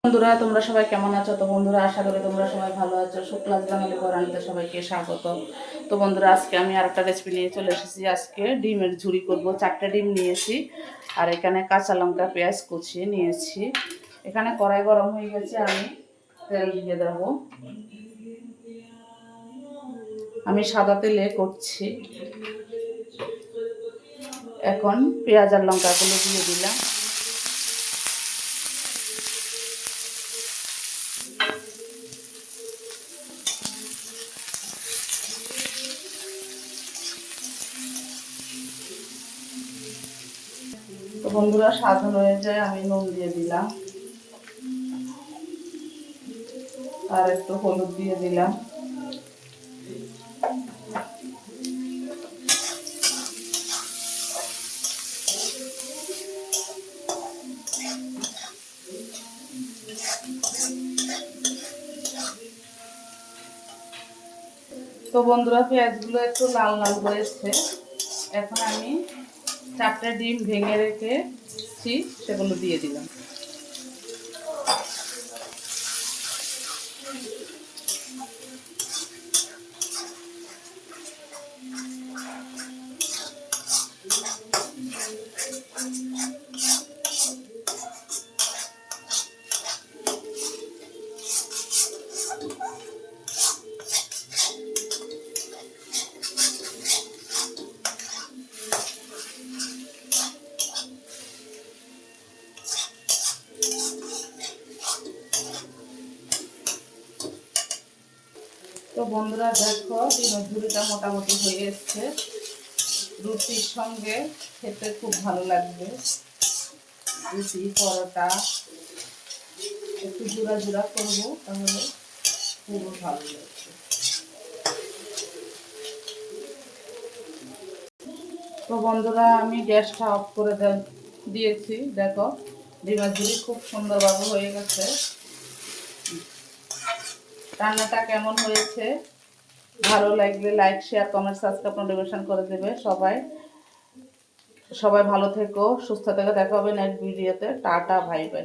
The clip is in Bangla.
বন্ধুরা তোমরা সবাই কেমন আছো? তো বন্ধুরা আশা করি তোমরা সবাই ভালো আছো। শুক্লাস বাঙালি পরাণীতে সবাইকে স্বাগত। তো বন্ধুরা আজকে আমি আর একটা রেসিপি নিয়ে চলে এসেছি। আজকে ডিমের ঝুরি করব। 4টে ডিম নিয়েছি আর এখানে কাঁচা লঙ্কা পেঁয়াজ কুচিয়ে নিয়েছি। এখানে কড়াই গরম হয়ে গেছে, আমি তেল দিয়ে দেব। আমি সাদা তেলে করছি। এখন পেঁয়াজ আর লঙ্কাগুলো দিয়ে দিলাম। তো বন্ধুরা স্বাদ অনুযায়ী আমি নুন দিয়ে দিলাম আর একটু হলুদ দিয়ে দিলাম। তো বন্ধুরা পেঁয়াজগুলো একটু লাল লাল হয়েছে। এখন আমি 4টে ডিম ভেঙে রেখেছি, সেগুলো দিয়ে দিলাম। তো বন্ধুরা দেখো ডিমের ঝুড়িটা মোটামুটি হয়ে এসছে। রুটির সঙ্গে খেতে খুব ভালো লাগবে। রুটি পরোটা একটু জোড়া জোড়া করবো, তাহলে খুব ভালো লাগবে। তো বন্ধুরা আমি গ্যাসটা অফ করে দিয়েছি। দেখো ডিমের ঝুড়ি খুব সুন্দরভাবে হয়ে গেছে। রান্নাটা কেমন হয়েছে ভালো লাগলে like share comment subscribe notification করে দেবে। সবাই ভালো থেকো, সুস্থ থেকো। দেখা হবে নেক্সট ভিডিওতে। Tata, bye bye.